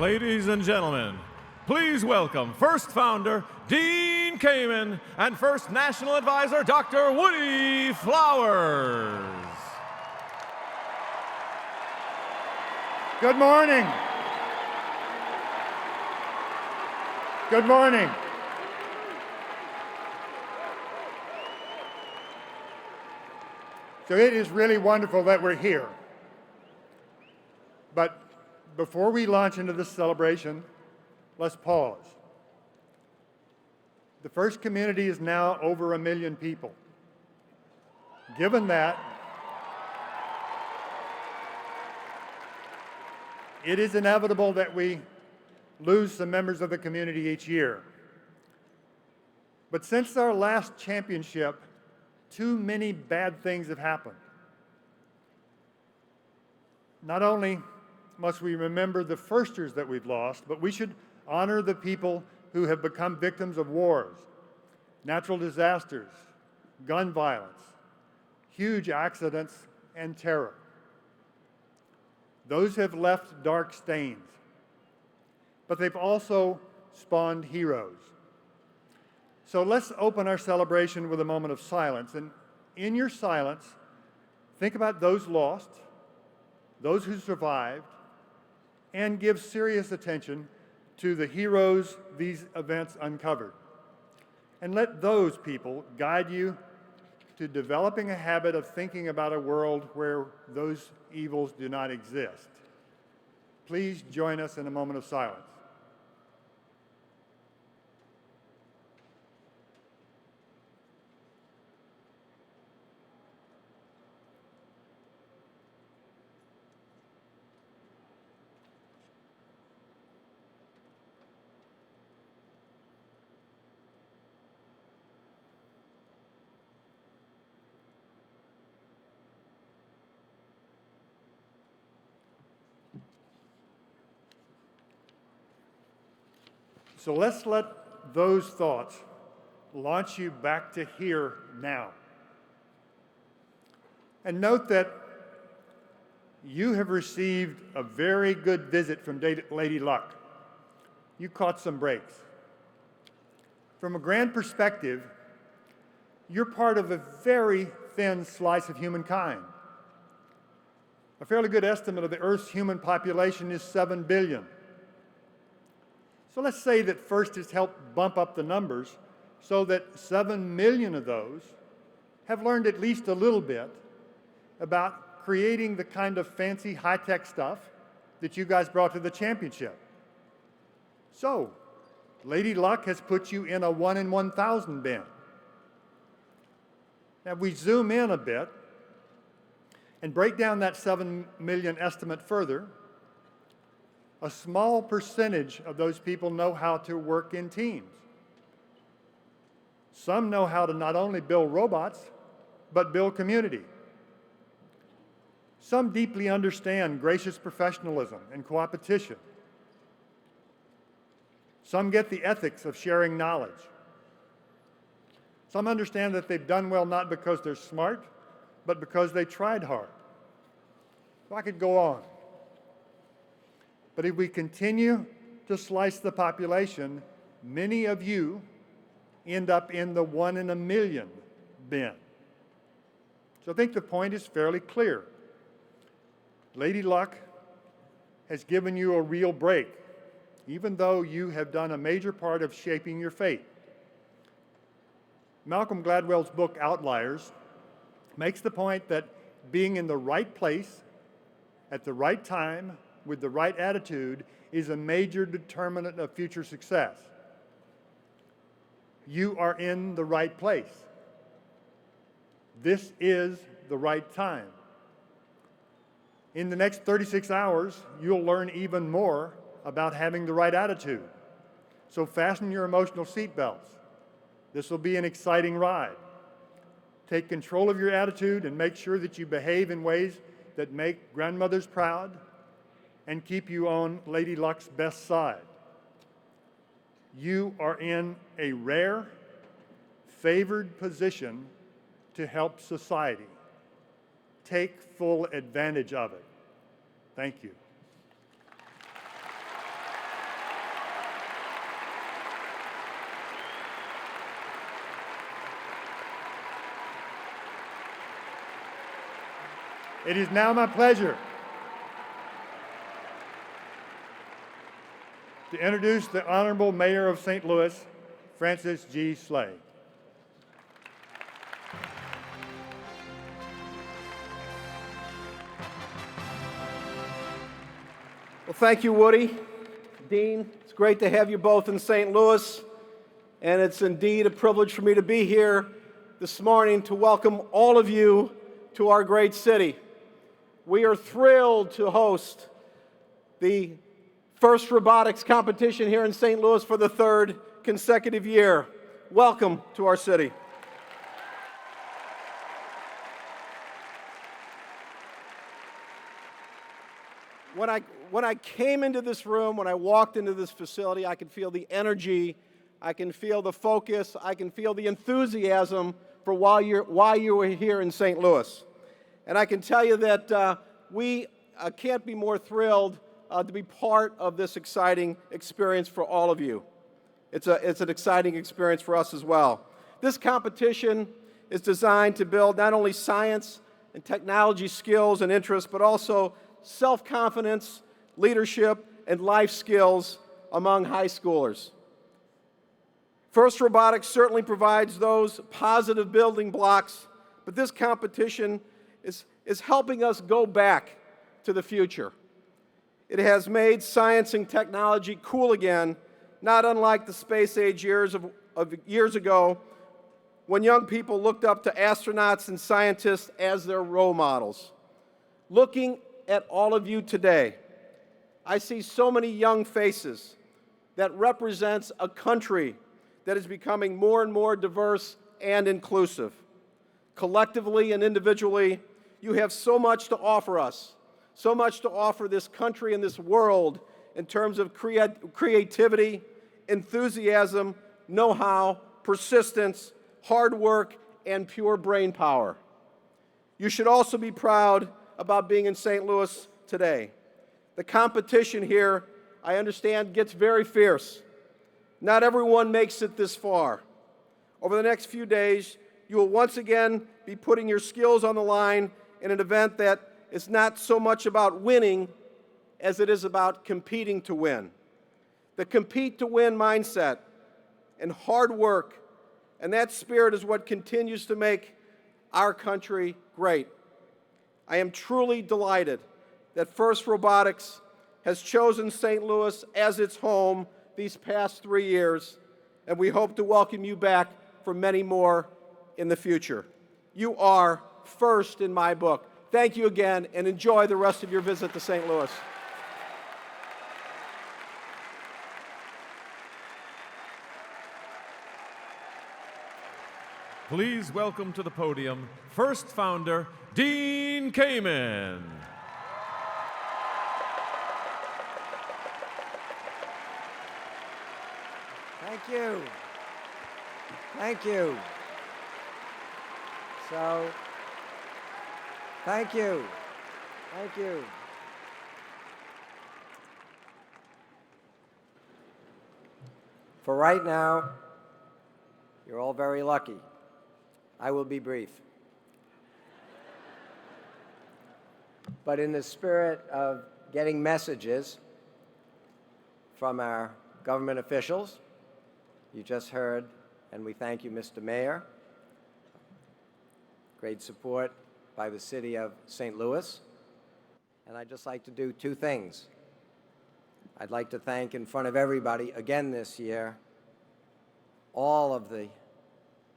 Ladies and gentlemen, please welcome first founder, Dean Kamen, and first national advisor, Dr. Woody Flowers. Good morning. Good morning. So it is really wonderful that we're here. But before we launch into this celebration, let's pause. The first community is now over 1 million people. Given that, it is inevitable that we lose some members of the community each year. But since our last championship, too many bad things have happened. Not only must we remember the firsters that we've lost, but we should honor the people who have become victims of wars, natural disasters, gun violence, huge accidents, and terror. Those have left dark stains, but they've also spawned heroes. So let's open our celebration with a moment of silence. And in your silence, think about those lost, those who survived, and give serious attention to the heroes these events uncovered. And let those people guide you to developing a habit of thinking about a world where those evils do not exist. Please join us in a moment of silence. So let's let those thoughts launch you back to here now. And note that you have received a very good visit from Lady Luck. You caught some breaks. From a grand perspective, you're part of a very thin slice of humankind. A fairly good estimate of the Earth's human population is 7 billion. So let's say that FIRST has helped bump up the numbers so that 7 million of those have learned at least a little bit about creating the kind of fancy high-tech stuff that you guys brought to the championship. So, Lady Luck has put you in a 1 in 1,000 bin. Now, if we zoom in a bit and break down that 7 million estimate further, a small percentage of those people know how to work in teams. Some know how to not only build robots, but build community. Some deeply understand gracious professionalism and coopetition. Some get the ethics of sharing knowledge. Some understand that they've done well not because they're smart, but because they tried hard. So I could go on. But if we continue to slice the population, many of you end up in the 1 in a million bin. So I think the point is fairly clear. Lady Luck has given you a real break, even though you have done a major part of shaping your fate. Malcolm Gladwell's book, Outliers, makes the point that being in the right place at the right time with the right attitude is a major determinant of future success. You are in the right place. This is the right time. In the next 36 hours, you'll learn even more about having the right attitude. So fasten your emotional seatbelts. This will be an exciting ride. Take control of your attitude and make sure that you behave in ways that make grandmothers proud and keep you on Lady Luck's best side. You are in a rare, favored position to help society. Take full advantage of it. Thank you. It is now my pleasure to introduce the Honorable Mayor of St. Louis, Francis G. Slay. Well, thank you, Woody. Dean, it's great to have you both in St. Louis, and it's indeed a privilege for me to be here this morning to welcome all of you to our great city. We are thrilled to host the first robotics competition here in St. Louis for the third consecutive year. Welcome to our city. When I came into this room, when I walked into this facility, I could feel the energy, I can feel the focus, I can feel the enthusiasm for why you were here in St. Louis. And I can tell you that we can't be more thrilled to be part of this exciting experience for all of you. It's an exciting experience for us as well. This competition is designed to build not only science and technology skills and interests, but also self-confidence, leadership, and life skills among high schoolers. FIRST Robotics certainly provides those positive building blocks, but this competition is helping us go back to the future. It has made science and technology cool again, not unlike the space age years ago when young people looked up to astronauts and scientists as their role models. Looking at all of you today, I see so many young faces that represents a country that is becoming more and more diverse and inclusive. Collectively and individually, you have so much to offer us, so much to offer this country and this world in terms of creativity, enthusiasm, know-how, persistence, hard work, and pure brain power. You should also be proud about being in St. Louis today. The competition here, I understand, gets very fierce. Not everyone makes it this far. Over the next few days, you will once again be putting your skills on the line in an event that is not so much about winning as it is about competing to win. The compete to win mindset and hard work, and that spirit is what continues to make our country great. I am truly delighted that FIRST Robotics has chosen St. Louis as its home these past 3 years, and we hope to welcome you back for many more in the future. You are first in my book. Thank you again, and enjoy the rest of your visit to St. Louis. Please welcome to the podium FIRST founder, Dean Kamen. Thank you. Thank you. So, thank you. Thank you. For right now, you're all very lucky. I will be brief. But in the spirit of getting messages from our government officials, you just heard, and we thank you, Mr. Mayor. Great support by the city of St. Louis. And I'd just like to do two things. I'd like to thank in front of everybody again this year all of the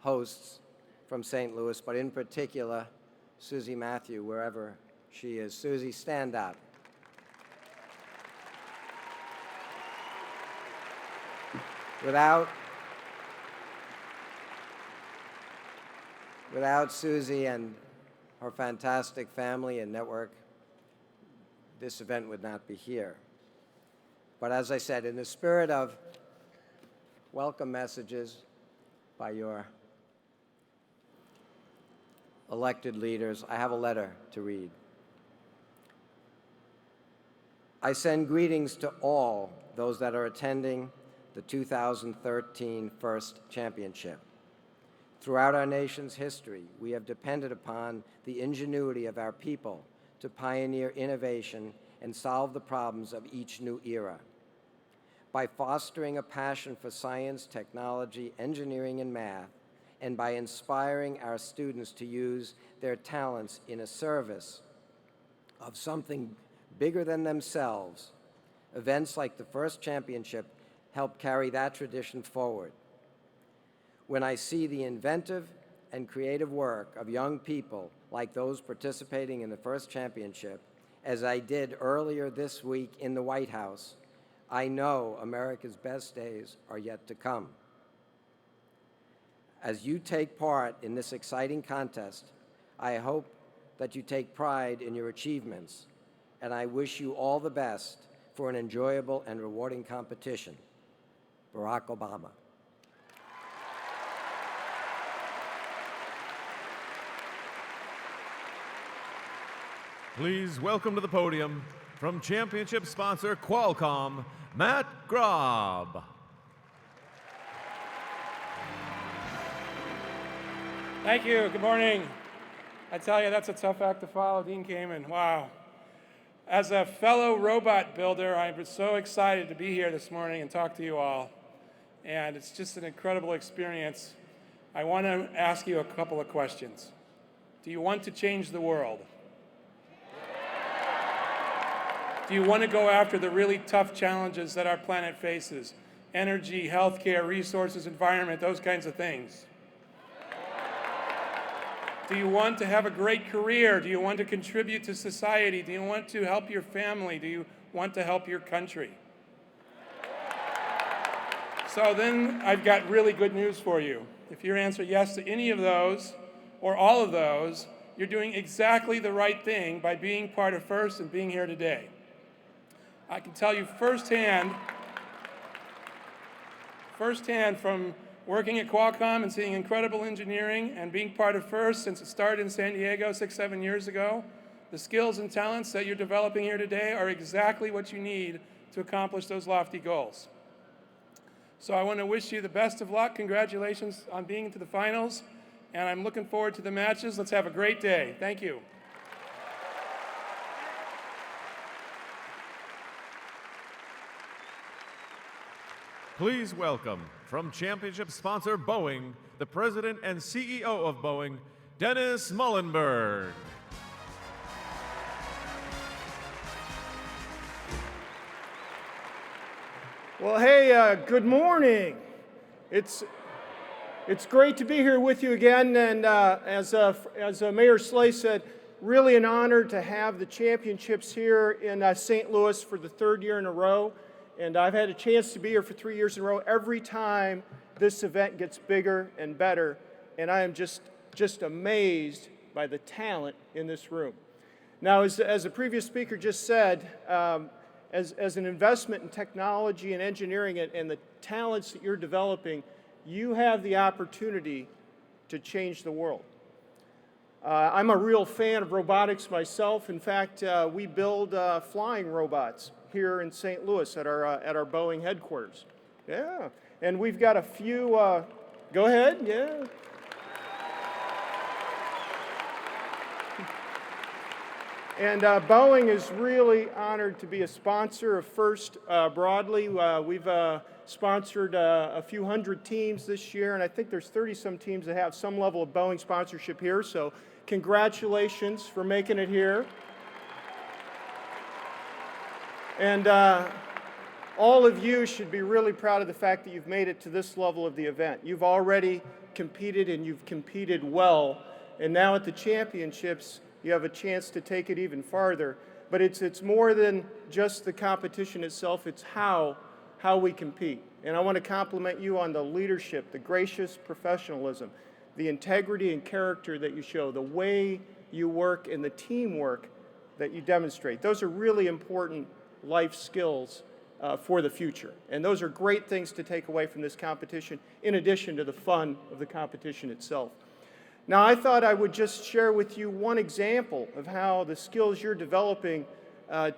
hosts from St. Louis, but in particular, Susie Matthew, wherever she is. Susie, stand up. Without Susie and her fantastic family and network, this event would not be here. But as I said, in the spirit of welcome messages by your elected leaders, I have a letter to read. I send greetings to all those that are attending the 2013 FIRST Championship. Throughout our nation's history, we have depended upon the ingenuity of our people to pioneer innovation and solve the problems of each new era. By fostering a passion for science, technology, engineering, and math, and by inspiring our students to use their talents in a service of something bigger than themselves, events like the first championship help carry that tradition forward. When I see the inventive and creative work of young people like those participating in the first championship, as I did earlier this week in the White House, I know America's best days are yet to come. As you take part in this exciting contest, I hope that you take pride in your achievements, and I wish you all the best for an enjoyable and rewarding competition. Barack Obama. Please welcome to the podium, from championship sponsor Qualcomm, Matt Grob. Thank you. Good morning. I tell you, that's a tough act to follow, Dean Kamen. Wow. As a fellow robot builder, I'm so excited to be here this morning and talk to you all. And it's just an incredible experience. I want to ask you a couple of questions. Do you want to change the world? Do you want to go after the really tough challenges that our planet faces? Energy, healthcare, resources, environment, those kinds of things. Do you want to have a great career? Do you want to contribute to society? Do you want to help your family? Do you want to help your country? So then I've got really good news for you. If you answer yes to any of those, or all of those, you're doing exactly the right thing by being part of FIRST and being here today. I can tell you firsthand from working at Qualcomm and seeing incredible engineering and being part of FIRST since it started in San Diego 6-7 years ago, the skills and talents that you're developing here today are exactly what you need to accomplish those lofty goals. So I want to wish you the best of luck. Congratulations on being into the finals, and I'm looking forward to the matches. Let's have a great day. Thank you. Please welcome, from championship sponsor Boeing, the president and CEO of Boeing, Dennis Muhlenberg. Well, hey, good morning. It's great to be here with you again, and as Mayor Slay said, really an honor to have the championships here in St. Louis for the third year in a row. And I've had a chance to be here for 3 years in a row. Every time this event gets bigger and better, and I am just amazed by the talent in this room. Now, as the previous speaker just said, as an investment in technology and engineering and the talents that you're developing, you have the opportunity to change the world. I'm a real fan of robotics myself. In fact, we build flying robots here in St. Louis at our Boeing headquarters. Yeah, and we've got a few, go ahead, yeah. And Boeing is really honored to be a sponsor of FIRST broadly. We've sponsored a few hundred teams this year, and I think there's 30-some teams that have some level of Boeing sponsorship here, so congratulations for making it here. And all of you should be really proud of the fact that you've made it to this level of the event. You've already competed, and you've competed well, and now at the championships, you have a chance to take it even farther. But it's more than just the competition itself, it's how we compete. And I want to compliment you on the leadership, the gracious professionalism, the integrity and character that you show, the way you work and the teamwork that you demonstrate. Those are really important life skills for the future. And those are great things to take away from this competition, in addition to the fun of the competition itself. Now, I thought I would just share with you one example of how the skills you're developing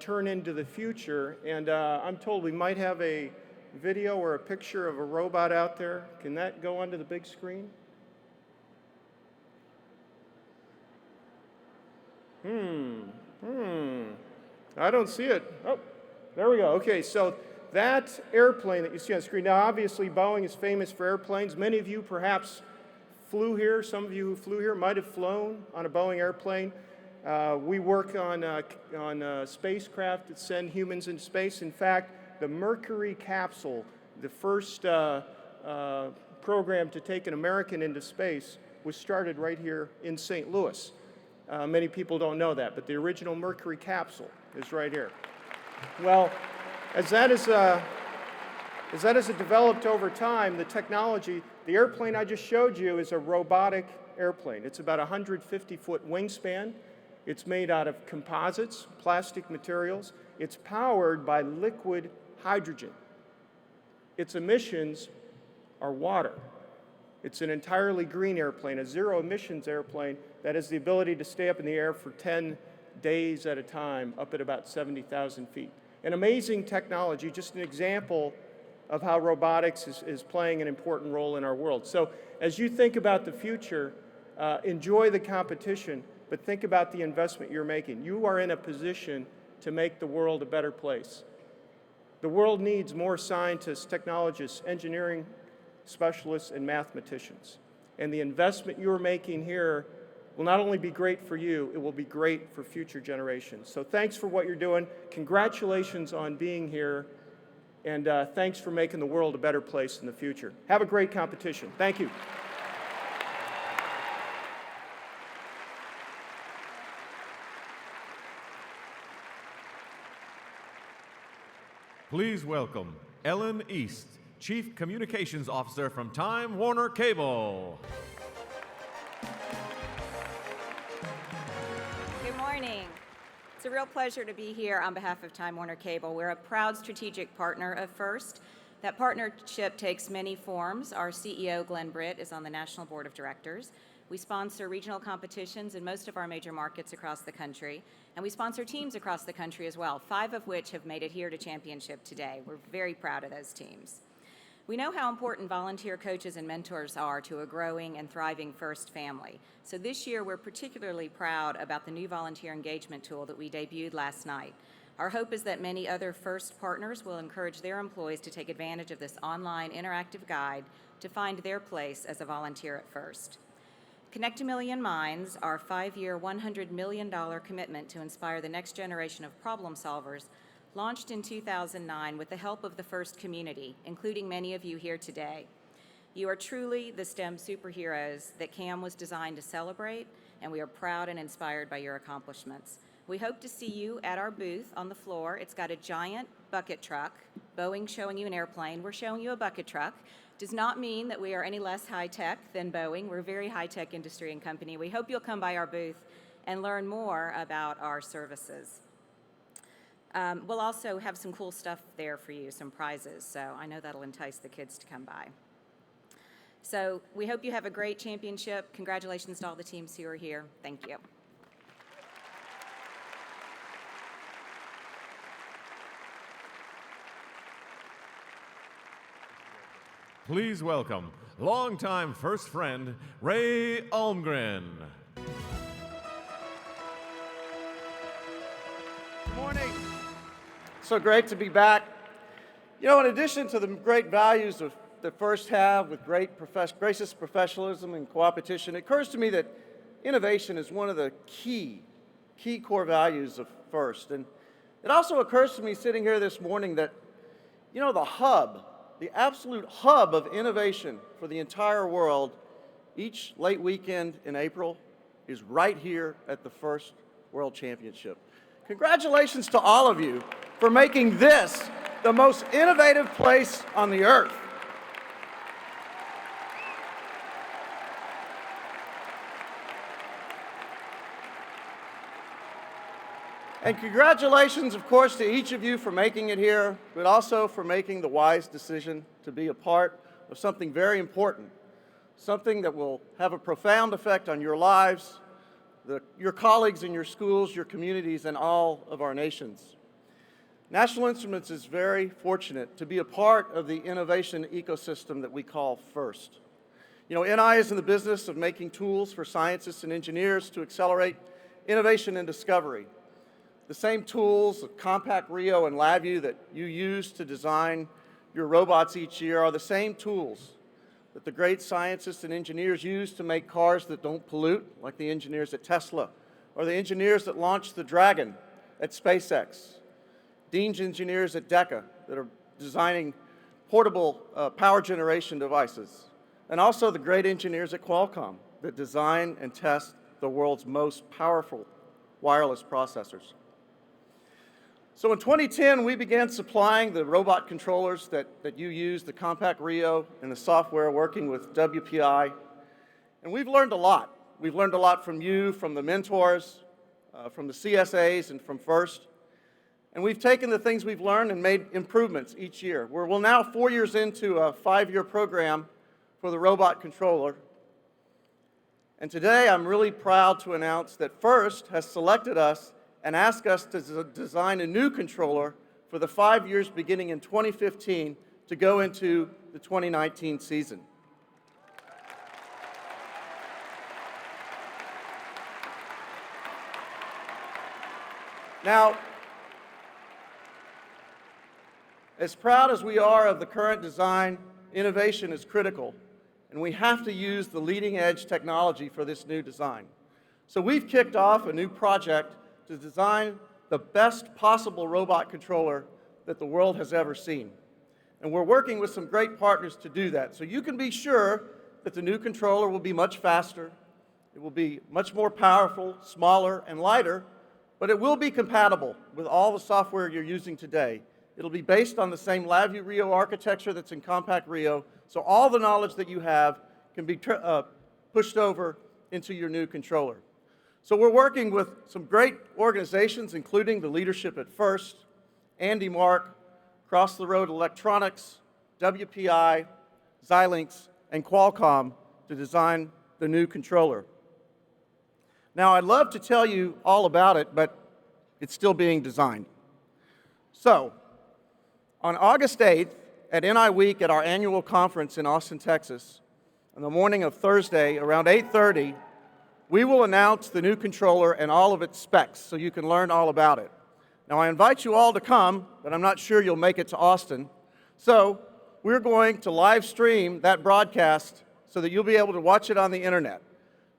turn into the future. And I'm told we might have a video or a picture of a robot out there. Can that go onto the big screen? I don't see it. Oh, there we go. Okay, so that airplane that you see on the screen, now obviously Boeing is famous for airplanes. Many of you perhaps flew here. Some of you who flew here might have flown on a Boeing airplane. We work on spacecraft that send humans into space. In fact, the Mercury capsule, the first program to take an American into space, was started right here in St. Louis. Many people don't know that, but the original Mercury capsule is right here. Well, as that has developed over time, the technology, the airplane I just showed you is a robotic airplane. It's about 150-foot wingspan. It's made out of composites, plastic materials. It's powered by liquid hydrogen. Its emissions are water. It's an entirely green airplane, a zero-emissions airplane that has the ability to stay up in the air for 10 days at a time, up at about 70,000 feet. An amazing technology, just an example of how robotics is playing an important role in our world. So as you think about the future, enjoy the competition, but think about the investment you're making. You are in a position to make the world a better place. The world needs more scientists, technologists, engineering specialists, and mathematicians. And the investment you're making here will not only be great for you, it will be great for future generations. So thanks for what you're doing. Congratulations on being here. And thanks for making the world a better place in the future. Have a great competition. Thank you. Please welcome Ellen East, Chief Communications Officer from Time Warner Cable. Good morning. It's a real pleasure to be here on behalf of Time Warner Cable. We're a proud strategic partner of FIRST. That partnership takes many forms. Our CEO, Glenn Britt, is on the National Board of Directors. We sponsor regional competitions in most of our major markets across the country, and we sponsor teams across the country as well, 5 of which have made it here to championship today. We're very proud of those teams. We know how important volunteer coaches and mentors are to a growing and thriving FIRST family. So this year, we're particularly proud about the new volunteer engagement tool that we debuted last night. Our hope is that many other FIRST partners will encourage their employees to take advantage of this online interactive guide to find their place as a volunteer at FIRST. Connect a Million Minds, our 5-year, $100 million commitment to inspire the next generation of problem solvers, launched in 2009 with the help of the FIRST community, including many of you here today. You are truly the STEM superheroes that CAM was designed to celebrate, and we are proud and inspired by your accomplishments. We hope to see you at our booth on the floor. It's got a giant bucket truck. Boeing showing you an airplane. We're showing you a bucket truck. Does not mean that we are any less high-tech than Boeing. We're a very high-tech industry and company. We hope you'll come by our booth and learn more about our services. We'll also have some cool stuff there for you, some prizes, so I know that'll entice the kids to come by. So we hope you have a great championship. Congratulations to all the teams who are here. Thank you. Please welcome longtime FIRST friend, Ray Almgren. Good morning. So great to be back. You know, in addition to the great values that FIRST have with gracious professionalism and co-opetition, it occurs to me that innovation is one of the key core values of FIRST. And it also occurs to me sitting here this morning that, you know, the absolute hub of innovation for the entire world, each late weekend in April, is right here at the FIRST World Championship. Congratulations to all of you for making this the most innovative place on the earth. And congratulations, of course, to each of you for making it here, but also for making the wise decision to be a part of something very important, something that will have a profound effect on your lives, your colleagues in your schools, your communities, and all of our nations. National Instruments is very fortunate to be a part of the innovation ecosystem that we call FIRST. You know, NI is in the business of making tools for scientists and engineers to accelerate innovation and discovery. the same tools, Compact Rio and LabVIEW, that you use to design your robots each year are the same tools that the great scientists and engineers use to make cars that don't pollute, like the engineers at Tesla, or the engineers that launched the Dragon at SpaceX, Dean's engineers at DECA that are designing portable power generation devices, and also the great engineers at Qualcomm that design and test the world's most powerful wireless processors. So in 2010, we began supplying the robot controllers that you use, the Compact Rio and the software working with WPI. And we've learned a lot. We've learned a lot from you, from the mentors, from the CSAs, and from FIRST. And we've taken the things we've learned and made improvements each year. We're now 4 years into a 5-year program for the robot controller. And today, I'm really proud to announce that FIRST has selected us and asked us to design a new controller for the 5 years beginning in 2015 to go into the 2019 season. Now, as proud as we are of the current design, innovation is critical, and we have to use the leading edge technology for this new design. So we've kicked off a new project to design the best possible robot controller that the world has ever seen. And we're working with some great partners to do that. So you can be sure that the new controller will be much faster, it will be much more powerful, smaller, and lighter, but it will be compatible with all the software you're using today. It'll be based on the same LabVIEW Rio architecture that's in Compact Rio, so all the knowledge that you have can be pushed over into your new controller. So we're working with some great organizations, including the leadership at FIRST, Andy Mark, Across the Road Electronics, WPI, Xilinx, and Qualcomm to design the new controller. Now, I'd love to tell you all about it, but it's still being designed. So, on August 8th, at NI Week at our annual conference in Austin, Texas, on the morning of Thursday, around 8:30, we will announce the new controller and all of its specs so you can learn all about it. Now, I invite you all to come, but I'm not sure you'll make it to Austin. So we're going to live stream that broadcast so that you'll be able to watch it on the internet.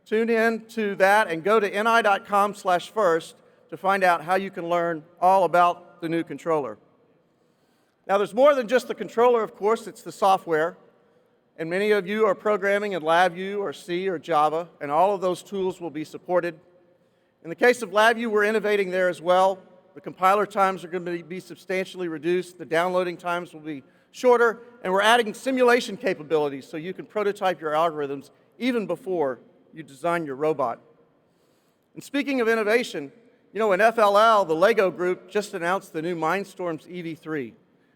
Tune in to that and go to ni.com/first to find out how you can learn all about the new controller. Now, there's more than just the controller, of course, it's the software. And many of you are programming in LabVIEW or C or Java, and all of those tools will be supported. In the case of LabVIEW, we're innovating there as well. The compiler times are going to be substantially reduced, the downloading times will be shorter, and we're adding simulation capabilities so you can prototype your algorithms even before you design your robot. And speaking of innovation, you know, in FLL, the LEGO group just announced the new Mindstorms EV3,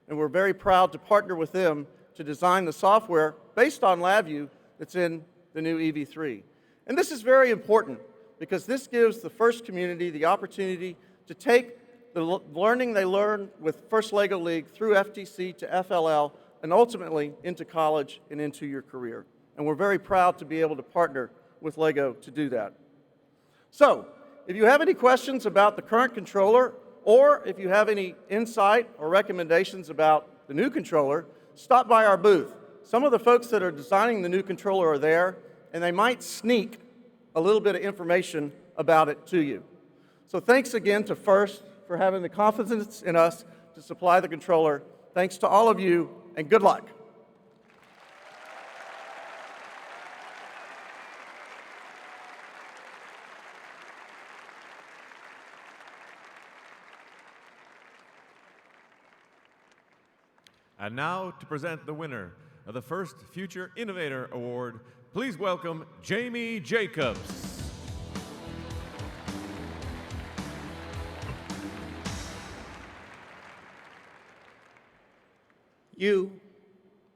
and we're very proud to partner with them to design the software based on LabVIEW that's in the new EV3. And this is very important because this gives the FIRST community the opportunity to take the learning they learn with FIRST LEGO League through FTC to FLL and ultimately into college and into your career. And we're very proud to be able to partner with LEGO to do that. So, if you have any questions about the current controller, or if you have any insight or recommendations about the new controller, stop by our booth. Some of the folks that are designing the new controller are there, and they might sneak a little bit of information about it to you. So thanks again to FIRST for having the confidence in us to supply the controller. Thanks to all of you, and good luck. And now to present the winner of the first Future Innovator Award, please welcome Jamie Jacobs. You,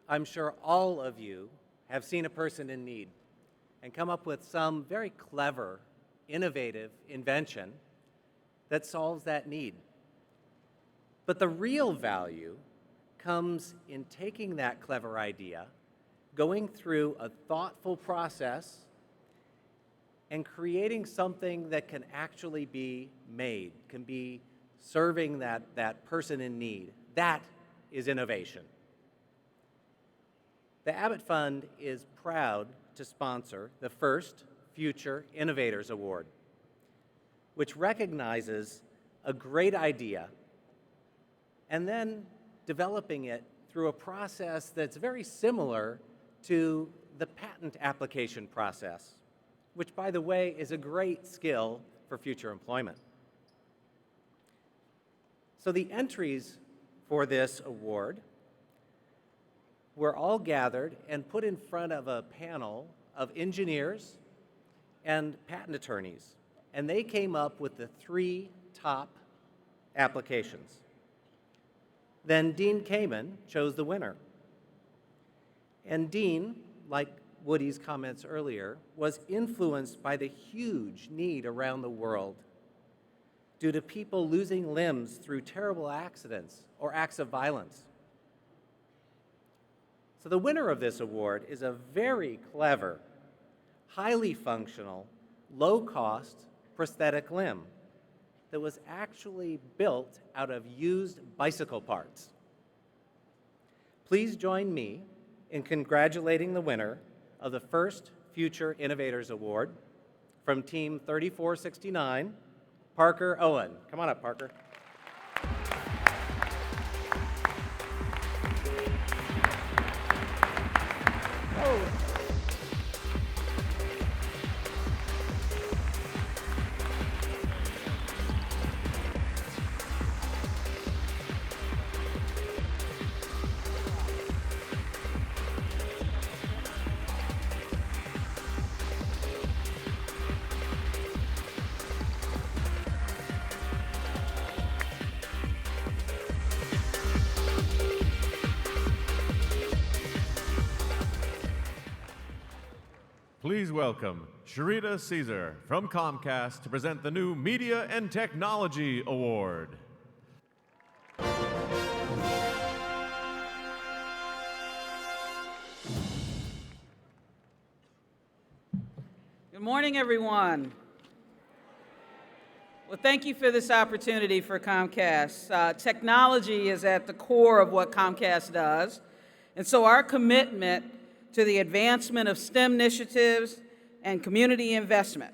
I'm sure all of you, have seen a person in need and come up with some very clever, innovative invention that solves that need. But the real value comes in taking that clever idea, going through a thoughtful process, and creating something that can actually be made, can be serving that person in need. That is innovation. The Abbott Fund is proud to sponsor the first Future Innovators Award, which recognizes a great idea and then developing it through a process that's very similar to the patent application process, which, by the way, is a great skill for future employment. So the entries for this award were all gathered and put in front of a panel of engineers and patent attorneys, and they came up with the 3 top applications. Then Dean Kamen chose the winner. And Dean, like Woody's comments earlier, was influenced by the huge need around the world due to people losing limbs through terrible accidents or acts of violence. So the winner of this award is a very clever, highly functional, low-cost prosthetic limb that was actually built out of used bicycle parts. Please join me in congratulating the winner of the first Future Innovators Award from Team 3469, Parker Owen. Come on up, Parker. Please welcome Sharita Caesar from Comcast to present the new Media and Technology Award. Good morning, everyone. Well, thank you for this opportunity for Comcast. Technology is at the core of what Comcast does, and so our commitment to the advancement of STEM initiatives and community investment.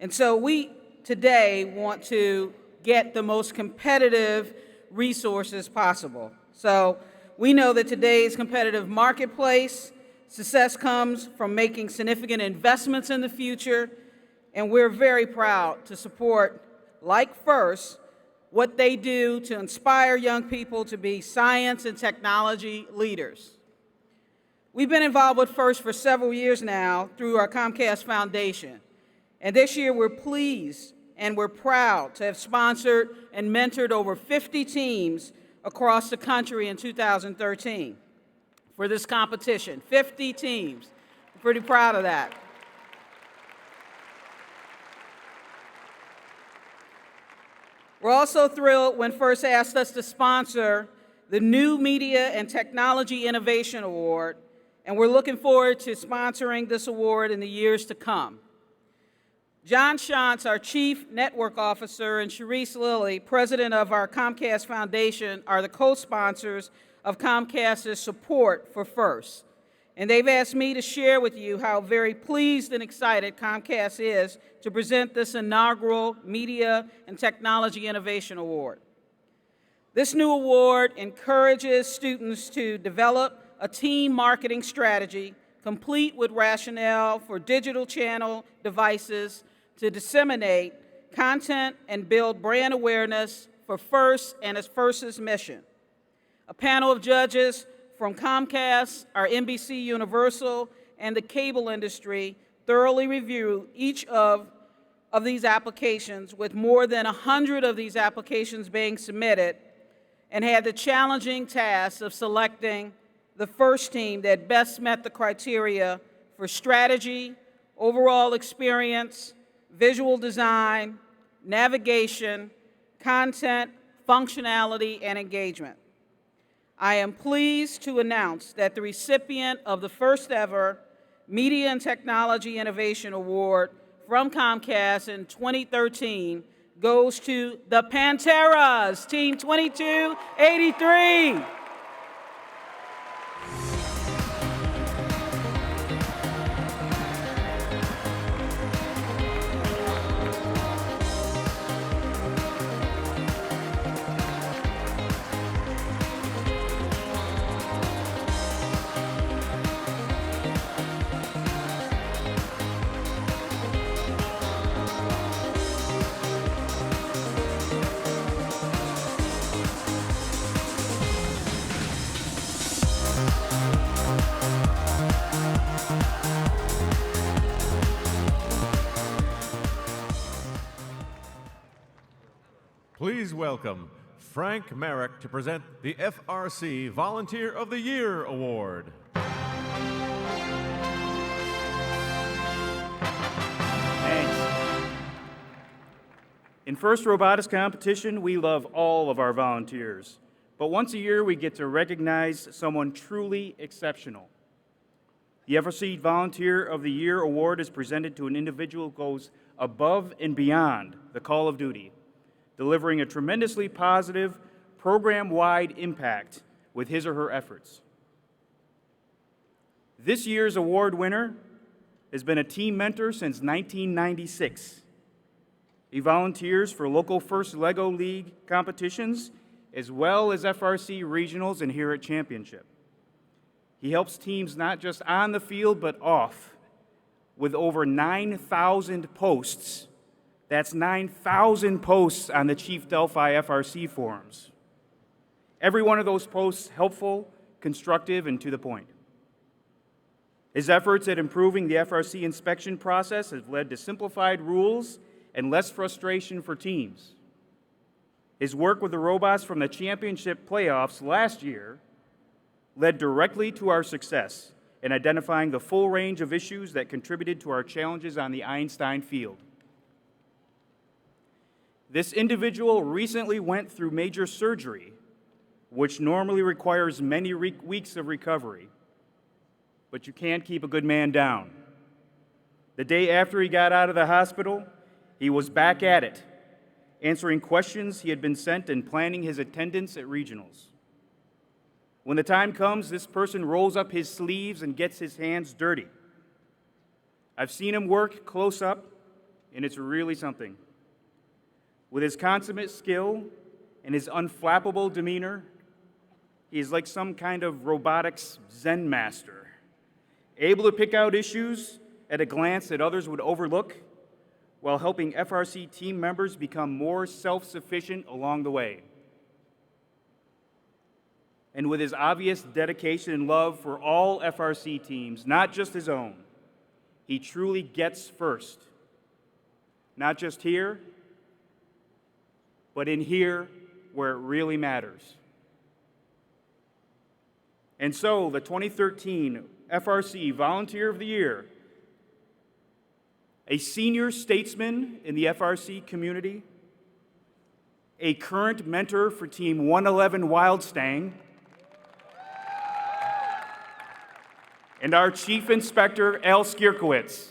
And so we today want to get the most competitive resources possible. So we know that today's competitive marketplace, success comes from making significant investments in the future, and we're very proud to support, like FIRST, what they do to inspire young people to be science and technology leaders. We've been involved with FIRST for several years now through our Comcast Foundation. And this year we're pleased and we're proud to have sponsored and mentored over 50 teams across the country in 2013 for this competition. 50 teams. We're pretty proud of that. We're also thrilled when FIRST asked us to sponsor the new Media and Technology Innovation Award, and we're looking forward to sponsoring this award in the years to come. John Shantz, our Chief Network Officer, and Sharice Lilly, President of our Comcast Foundation, are the co-sponsors of Comcast's support for FIRST. And they've asked me to share with you how very pleased and excited Comcast is to present this inaugural Media and Technology Innovation Award. This new award encourages students to develop a team marketing strategy complete with rationale for digital channel devices to disseminate content and build brand awareness for FIRST and its FIRST's mission. A panel of judges from Comcast, our NBC Universal, and the cable industry thoroughly reviewed each of these applications, with more than 100 of these applications being submitted, and had the challenging task of selecting the FIRST team that best met the criteria for strategy, overall experience, visual design, navigation, content, functionality, and engagement. I am pleased to announce that the recipient of the first ever Media and Technology Innovation Award from Comcast in 2013 goes to the Panteras, Team 2283. Please welcome Frank Merrick to present the FRC Volunteer of the Year Award. Thanks. In FIRST Robotics Competition, we love all of our volunteers. But once a year, we get to recognize someone truly exceptional. The FRC Volunteer of the Year Award is presented to an individual who goes above and beyond the call of duty, delivering a tremendously positive, program-wide impact with his or her efforts. This year's award winner has been a team mentor since 1996. He volunteers for local FIRST LEGO League competitions, as well as FRC regionals and here at Championship. He helps teams not just on the field, but off, with over 9,000 posts. That's 9,000 posts on the Chief Delphi FRC forums. Every one of those posts helpful, constructive, and to the point. His efforts at improving the FRC inspection process have led to simplified rules and less frustration for teams. His work with the robots from the championship playoffs last year led directly to our success in identifying the full range of issues that contributed to our challenges on the Einstein field. This individual recently went through major surgery, which normally requires many weeks of recovery. But you can't keep a good man down. The day after he got out of the hospital, he was back at it, answering questions he had been sent and planning his attendance at regionals. When the time comes, this person rolls up his sleeves and gets his hands dirty. I've seen him work close up, and it's really something. With his consummate skill and his unflappable demeanor, he is like some kind of robotics Zen master, able to pick out issues at a glance that others would overlook, while helping FRC team members become more self-sufficient along the way. And with his obvious dedication and love for all FRC teams, not just his own, he truly gets first. Not just here, but in here where it really matters. And so, the 2013 FRC Volunteer of the Year, a senior statesman in the FRC community, a current mentor for Team 111 Wildstang, and our Chief Inspector, Al Skierkowitz.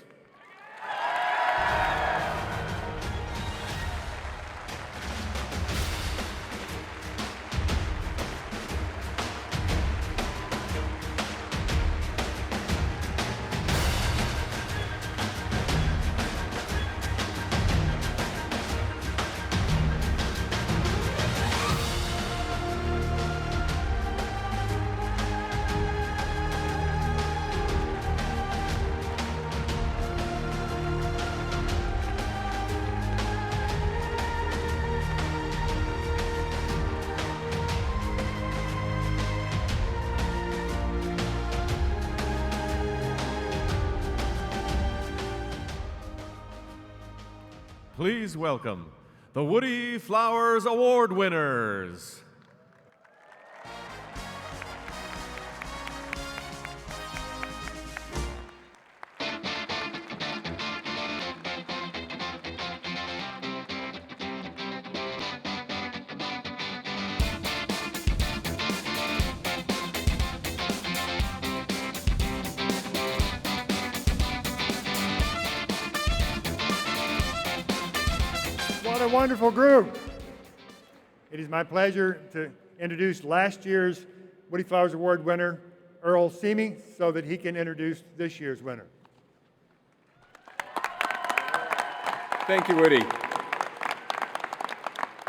Please welcome the Woody Flowers Award winners. a wonderful group. It is my pleasure to introduce last year's Woody Flowers Award winner, Earl Seamy, so that he can introduce this year's winner. Thank you, Woody.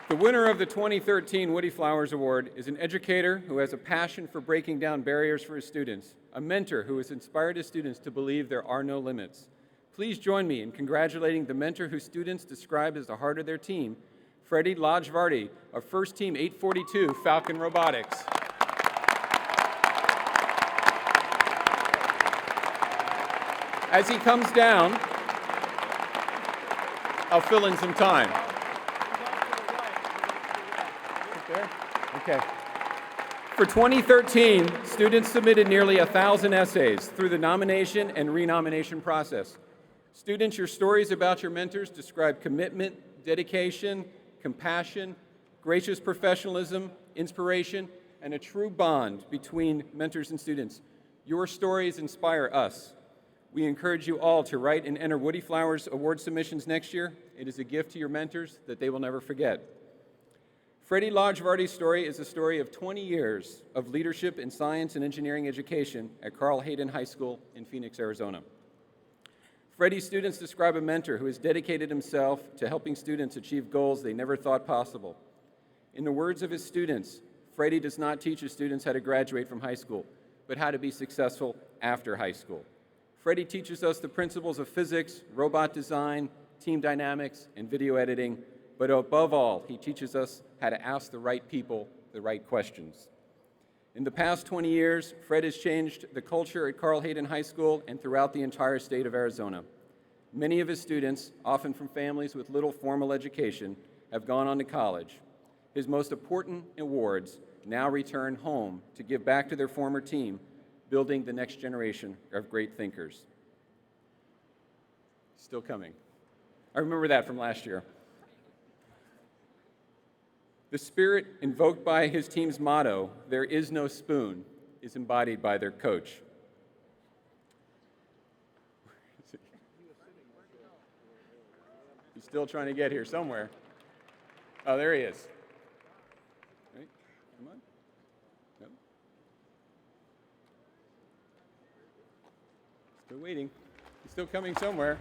The winner of the 2013 Woody Flowers Award is an educator who has a passion for breaking down barriers for his students, a mentor who has inspired his students to believe there are no limits. Please join me in congratulating the mentor whose students describe as the heart of their team, Freddie Lajvardi of First Team 842 Falcon Robotics. As he comes down, I'll fill in some time. Okay. For 2013, students submitted nearly 1,000 essays through the nomination and renomination process. Students, your stories about your mentors describe commitment, dedication, compassion, gracious professionalism, inspiration, and a true bond between mentors and students. Your stories inspire us. We encourage you all to write and enter Woody Flowers Award submissions next year. It is a gift to your mentors that they will never forget. Freddie Lajvardi's story is a story of 20 years of leadership in science and engineering education at Carl Hayden High School in Phoenix, Arizona. Freddie's students describe a mentor who has dedicated himself to helping students achieve goals they never thought possible. In the words of his students, Freddie does not teach his students how to graduate from high school, but how to be successful after high school. Freddie teaches us the principles of physics, robot design, team dynamics, and video editing, but above all, he teaches us how to ask the right people the right questions. In the past 20 years, Fred has changed the culture at Carl Hayden High School and throughout the entire state of Arizona. Many of his students, often from families with little formal education, have gone on to college. His most important awards now return home to give back to their former team, building the next generation of great thinkers. Still coming. I remember that from last year. The spirit invoked by his team's motto, "There is no spoon," is embodied by their coach. He's still trying to get here somewhere. Oh, there he is. Right, come on. No. Still waiting. He's still coming somewhere.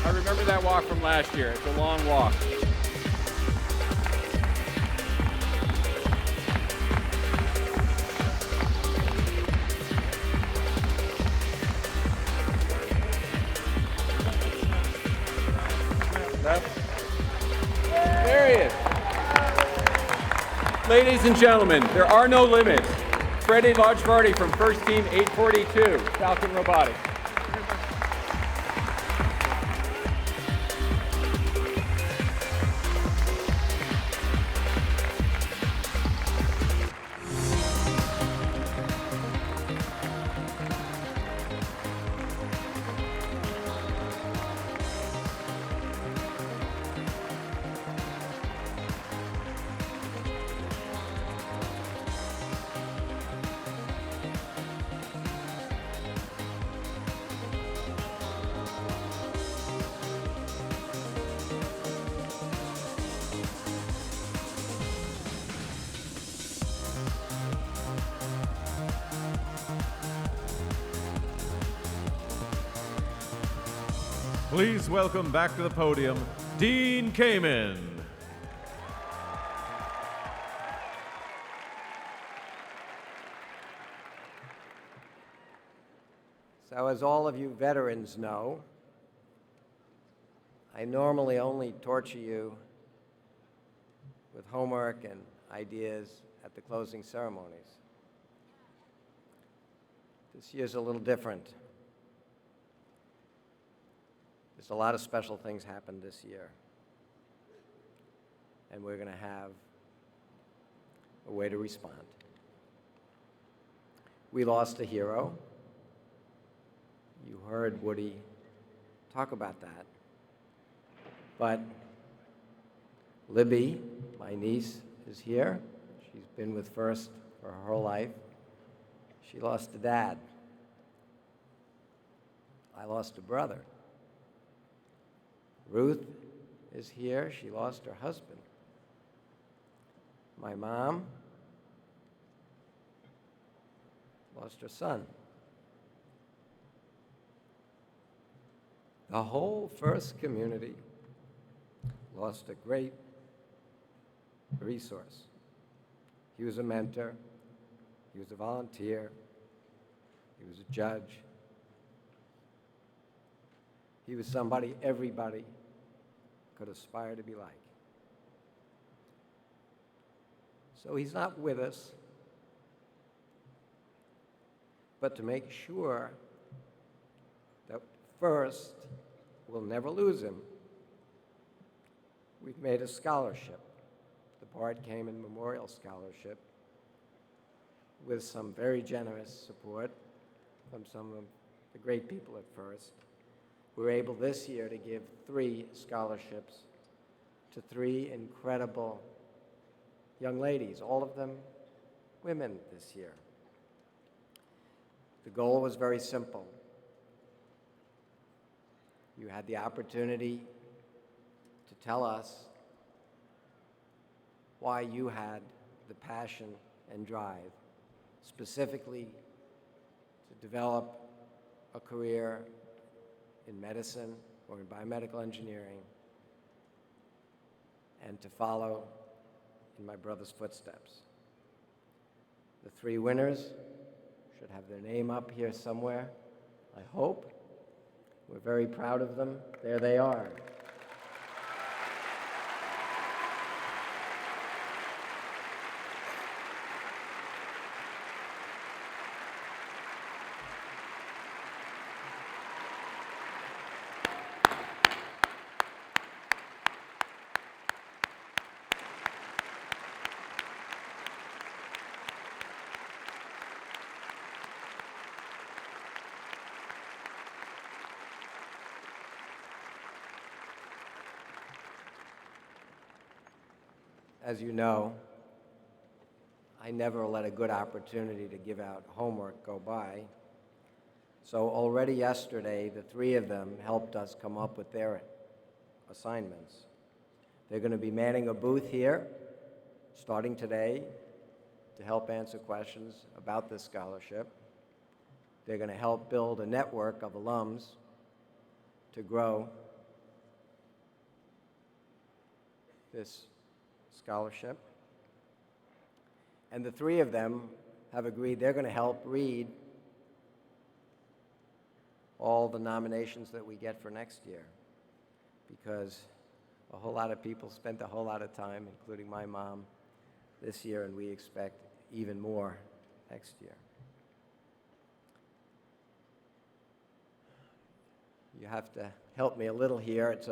I remember that walk from last year. It's a long walk. There he is. Ladies and gentlemen, there are no limits. Freddie Lajvardi from First Team 842, Falcon Robotics. Please welcome back to the podium, Dean Kamen. So as all of you veterans know, I normally only torture you with homework and ideas at the closing ceremonies. This year's a little different. There's a lot of special things happened this year. And we're going to have a way to respond. We lost a hero. You heard Woody talk about that. But Libby, my niece, is here. She's been with First for her whole life. She lost a dad. I lost a brother. Ruth is here. She lost her husband. My mom lost her son. The whole First community lost a great resource. He was a mentor. He was a volunteer. He was a judge. He was somebody everybody could aspire to be like. So he's not with us, but to make sure that First will never lose him, we've made a scholarship, the Bart Kamen Memorial Scholarship, with some very generous support from some of the great people at First. We were able this year to give 3 scholarships to 3 incredible young ladies, all of them women this year. The goal was very simple. You had the opportunity to tell us why you had the passion and drive, specifically to develop a career in medicine or in biomedical engineering, and to follow in my brother's footsteps. The 3 winners should have their name up here somewhere, I hope. We're very proud of them. There they are. As you know, I never let a good opportunity to give out homework go by. So already yesterday, the 3 of them helped us come up with their assignments. They're going to be manning a booth here, starting today, to help answer questions about this scholarship. They're going to help build a network of alums to grow this scholarship. And the 3 of them have agreed they're going to help read all the nominations that we get for next year, because a whole lot of people spent a whole lot of time, including my mom, this year, and we expect even more next year. You have to help me a little here. It's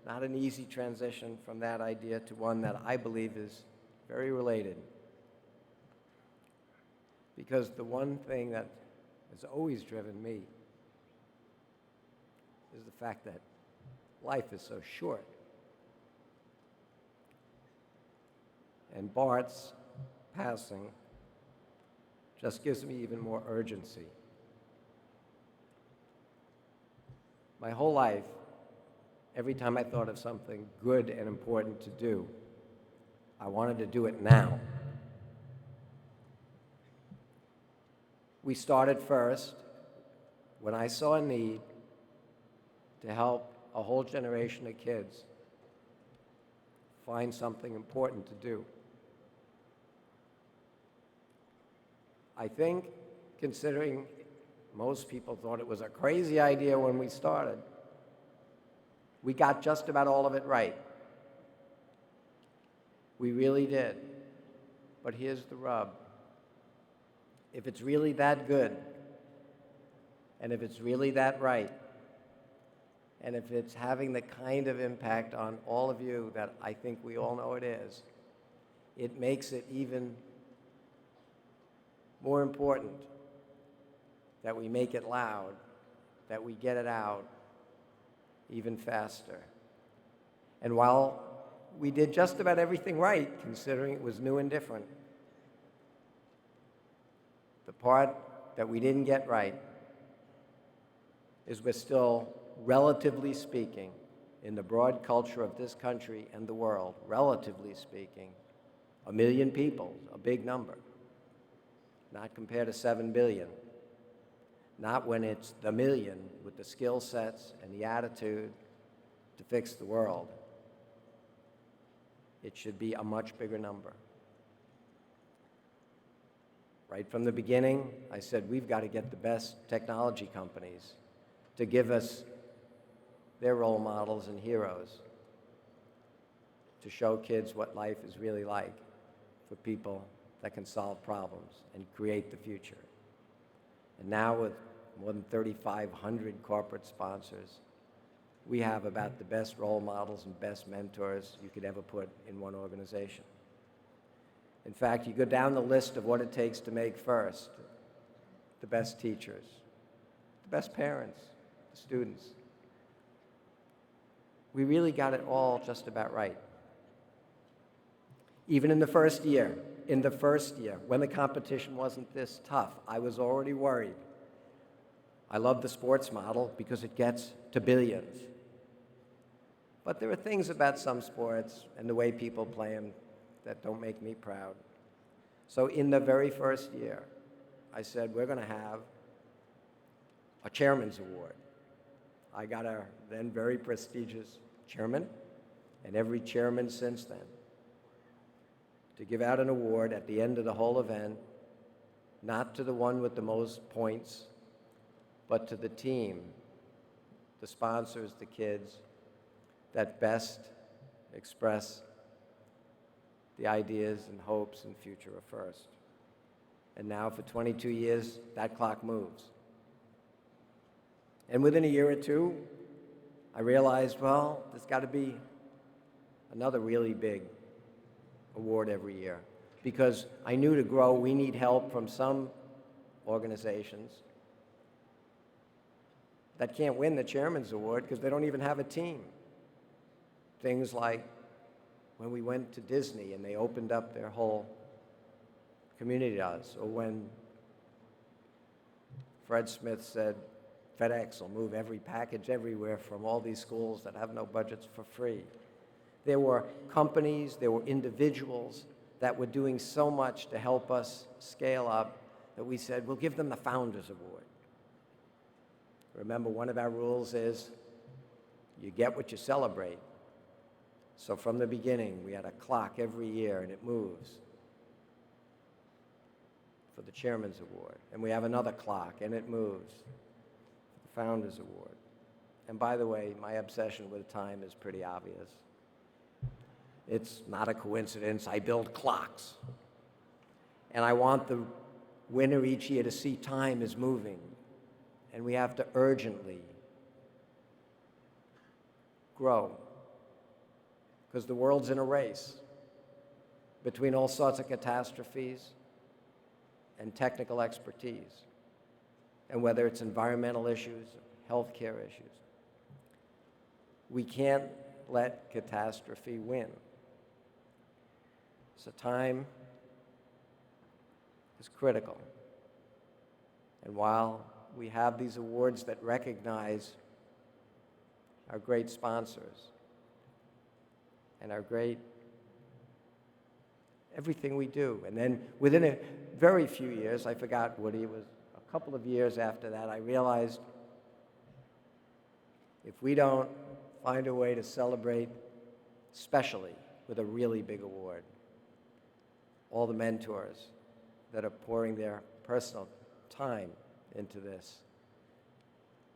not an easy transition from that idea to one that I believe is very related. Because the one thing that has always driven me is the fact that life is so short. And Bart's passing just gives me even more urgency. My whole life, every time I thought of something good and important to do, I wanted to do it now. We started First when I saw a need to help a whole generation of kids find something important to do. I think, considering most people thought it was a crazy idea when we started, we got just about all of it right. We really did. But here's the rub. If it's really that good, and if it's really that right, and if it's having the kind of impact on all of you that I think we all know it is, it makes it even More important, that we make it loud, that we get it out even faster. And while we did just about everything right, considering it was new and different, the part that we didn't get right is we're still, relatively speaking, in the broad culture of this country and the world, relatively speaking, 1 million people, a big number, not compared to 7 billion, not when it's the million with the skill sets and the attitude to fix the world. It should be a much bigger number. Right from the beginning, I said we've got to get the best technology companies to give us their role models and heroes to show kids what life is really like for people that can solve problems and create the future. And now with more than 3,500 corporate sponsors, we have about the best role models and best mentors you could ever put in one organization. In fact, you go down the list of what it takes to make FIRST, the best teachers, the best parents, the students. We really got it all just about right. Even in the first year, when the competition wasn't this tough, I was already worried. I love the sports model because it gets to billions. But there are things about some sports and the way people play them that don't make me proud. So in the very first year, I said, we're going to have a chairman's award. I got a then very prestigious chairman, and every chairman since then, to give out an award at the end of the whole event, not to the one with the most points, but to the team, the sponsors, the kids, that best express the ideas and hopes and future of FIRST. And now for 22 years, that clock moves. And within a year or two, I realized, well, there's got to be another really big award every year. Because I knew to grow, we need help from some organizations that can't win the Chairman's Award because they don't even have a team. Things like when we went to Disney and they opened up their whole community to us, or when Fred Smith said, FedEx will move every package everywhere from all these schools that have no budgets for free. There were companies, there were individuals that were doing so much to help us scale up that we said, we'll give them the Founders Award. Remember, one of our rules is you get what you celebrate. So from the beginning, we had a clock every year, and it moves for the Chairman's Award. And we have another clock, and it moves for the Founders Award. And by the way, my obsession with time is pretty obvious. It's not a coincidence. I build clocks. And I want the winner each year to see time is moving. And we have to urgently grow. Because the world's in a race between all sorts of catastrophes and technical expertise. And whether it's environmental issues, healthcare issues, we can't let catastrophe win. So time is critical. And while we have these awards that recognize our great sponsors and our great everything we do. And then within a very few years, I forgot, Woody, it was a couple of years after that, I realized if we don't find a way to celebrate specially with a really big award, all the mentors that are pouring their personal time into this,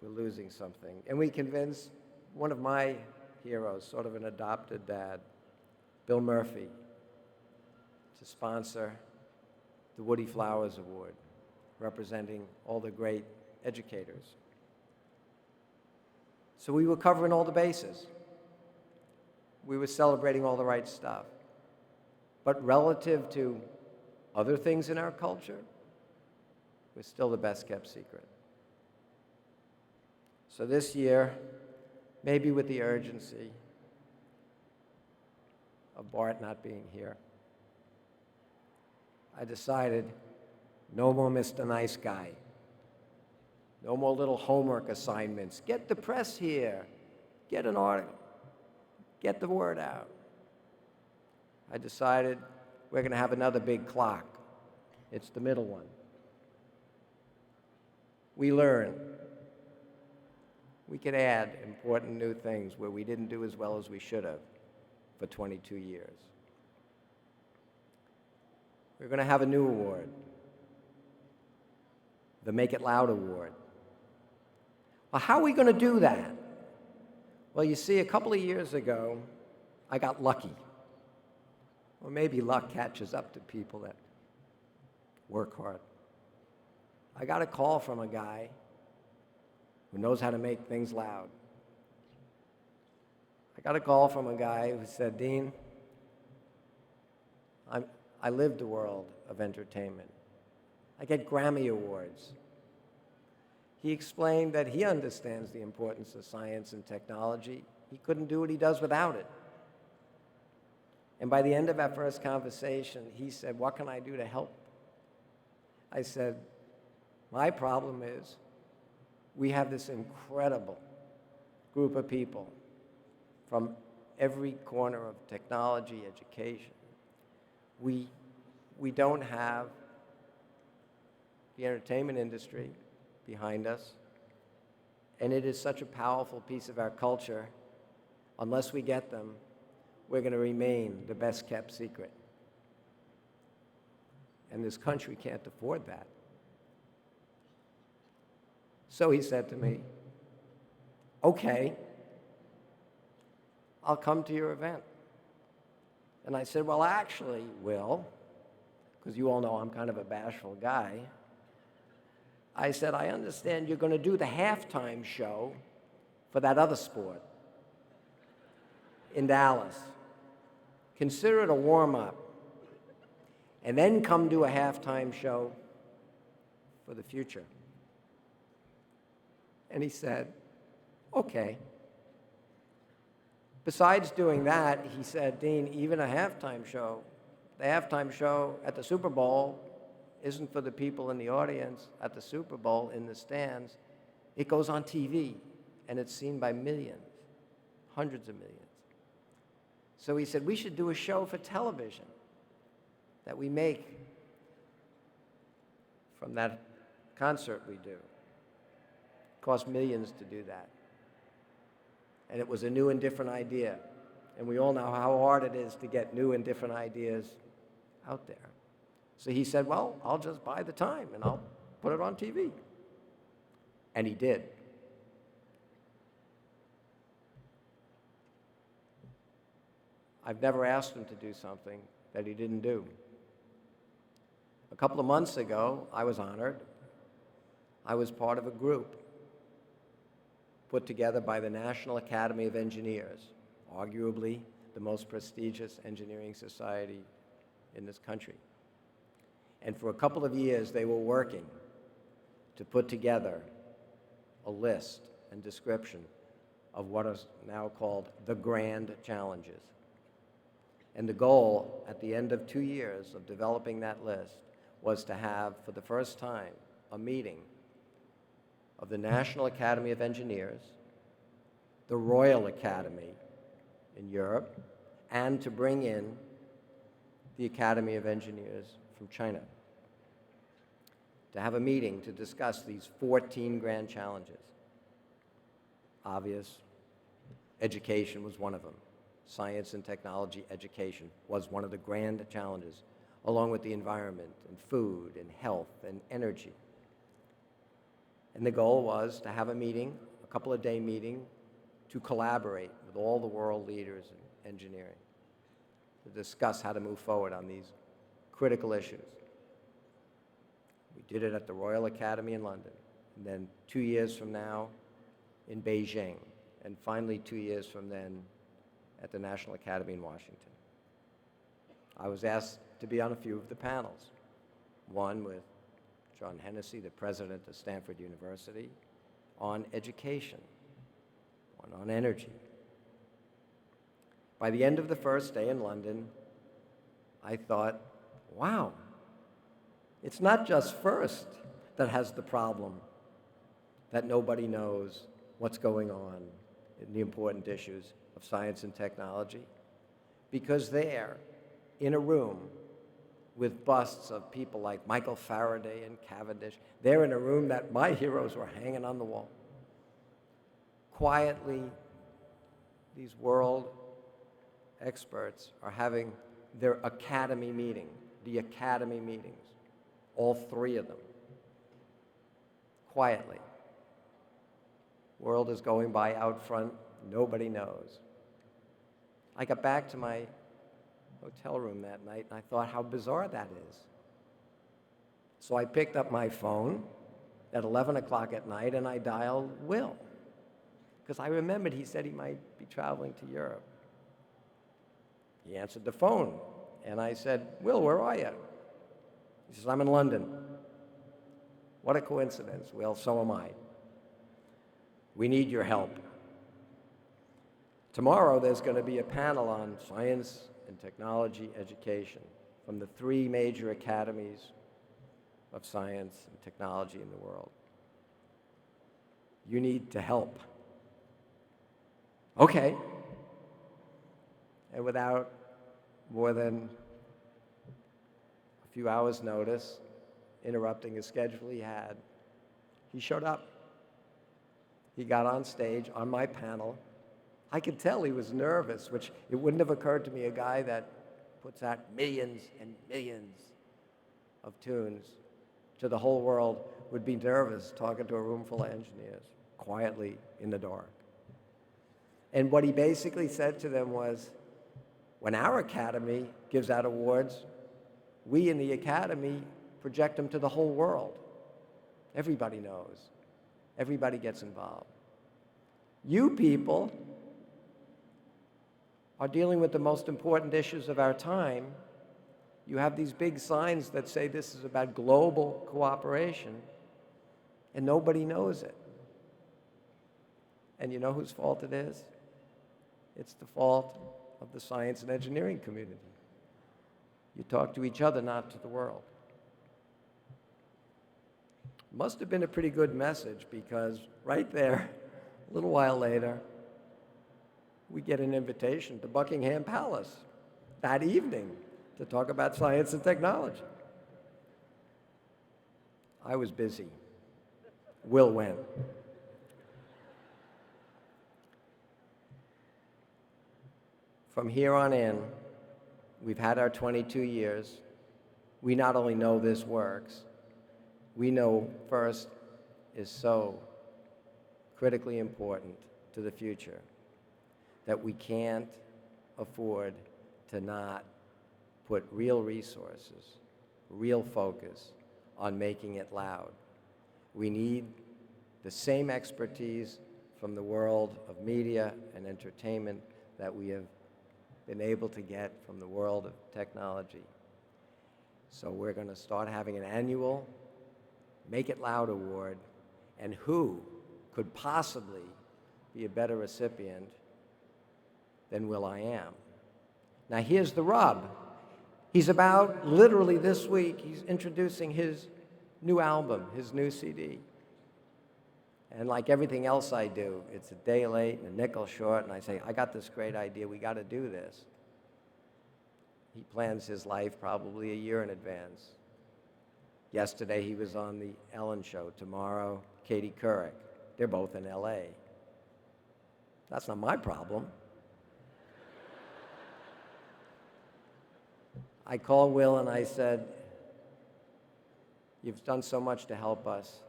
we're losing something. And we convinced one of my heroes, sort of an adopted dad, Bill Murphy, to sponsor the Woody Flowers Award, representing all the great educators. So we were covering all the bases. We were celebrating all the right stuff. But relative to other things in our culture, we're still the best kept secret. So this year, maybe with the urgency of Bart not being here, I decided no more Mr. Nice Guy. No more little homework assignments. Get the press here. Get an article. Get the word out. I decided we're going to have another big clock. It's the middle one. We learn. We could add important new things where we didn't do as well as we should have for 22 years. We're going to have a new award, the Make It Loud Award. Well, how are we going to do that? Well, you see, a couple of years ago, I got lucky. Or maybe luck catches up to people that work hard. I got a call from a guy who knows how to make things loud. I got a call from a guy who said, Dean, I live the world of entertainment. I get Grammy Awards. He explained that he understands the importance of science and technology. He couldn't do what he does without it. And by the end of our first conversation, he said, what can I do to help? I said, my problem is we have this incredible group of people from every corner of technology, education. We don't have the entertainment industry behind us, and it is such a powerful piece of our culture. Unless we get them, we're going to remain the best kept secret. And this country can't afford that. So he said to me, okay, I'll come to your event. And I said, well, actually, Will, because you all know I'm kind of a bashful guy, I said, I understand you're going to do the halftime show for that other sport in Dallas. Consider it a warm-up. And then come do a halftime show for the future. And he said, okay. Besides doing that, he said, Dean, even a halftime show, the halftime show at the Super Bowl isn't for the people in the audience at the Super Bowl in the stands. It goes on TV, and it's seen by millions, hundreds of millions. So he said, we should do a show for television that we make from that concert we do. It costs millions to do that. And it was a new and different idea. And we all know how hard it is to get new and different ideas out there. So he said, well, I'll just buy the time and I'll put it on TV. And he did. I've never asked him to do something that he didn't do. A couple of months ago, I was honored. I was part of a group put together by the National Academy of Engineers, arguably the most prestigious engineering society in this country. And for a couple of years, they were working to put together a list and description of what is now called the grand challenges. And the goal at the end of 2 years of developing that list was to have, for the first time, a meeting of the National Academy of Engineers, the Royal Academy in Europe, and to bring in the Academy of Engineers from China, to have a meeting to discuss these 14 grand challenges. Obvious, education was one of them. Science and technology education was one of the grand challenges, along with the environment and food and health and energy. And the goal was to have a meeting, a couple-of-day meeting, to collaborate with all the world leaders in engineering, to discuss how to move forward on these critical issues. We did it at the Royal Academy in London, and then 2 years from now in Beijing, and finally 2 years from then at the National Academy in Washington. I was asked to be on a few of the panels, one with John Hennessy, the president of Stanford University, on education, one on energy. By the end of the first day in London, I thought, wow, it's not just FIRST that has the problem that nobody knows what's going on in the important issues of science and technology, because there, in a room with busts of people like Michael Faraday and Cavendish, they're in a room that my heroes were hanging on the wall. Quietly, these world experts are having their academy meeting, the academy meetings, all three of them, quietly. World is going by out front, nobody knows. I got back to my hotel room that night and I thought how bizarre that is. So I picked up my phone at 11 o'clock at night and I dialed Will, because I remembered he said he might be traveling to Europe. He answered the phone and I said, Will, where are you? He says, I'm in London. What a coincidence. Well, so am I. We need your help. Tomorrow there's going to be a panel on science and technology education from the three major academies of science and technology in the world. You need to help. Okay. And without more than a few hours' notice, interrupting a schedule he had, he showed up. He got on stage on my panel. I could tell he was nervous, which it wouldn't have occurred to me, a guy that puts out millions and millions of tunes to the whole world would be nervous talking to a room full of engineers, quietly in the dark. And what he basically said to them was, when our academy gives out awards, we in the academy project them to the whole world. Everybody knows. Everybody gets involved. You people are dealing with the most important issues of our time. You have these big signs that say this is about global cooperation, and nobody knows it. And you know whose fault it is? It's the fault of the science and engineering community. You talk to each other, not to the world. Must have been a pretty good message, because right there, a little while later, we get an invitation to Buckingham Palace that evening to talk about science and technology. I was busy. Will went. From here on in, we've had our 22 years. We not only know this works, we know FIRST is so critically important to the future that we can't afford to not put real resources, real focus on making it loud. We need the same expertise from the world of media and entertainment that we have been able to get from the world of technology. So we're going to start having an annual Make It Loud award, and who could possibly be a better recipient than will.i.am? Now here's the rub. He's about, literally this week, he's introducing his new album, his new CD. And like everything else I do, it's a day late and a nickel short, and I say, I got this great idea, we got to do this. He plans his life probably a year in advance. Yesterday he was on the Ellen Show. Tomorrow, Katie Couric. They're both in LA. That's not my problem. I called Will and I said, you've done so much to help us.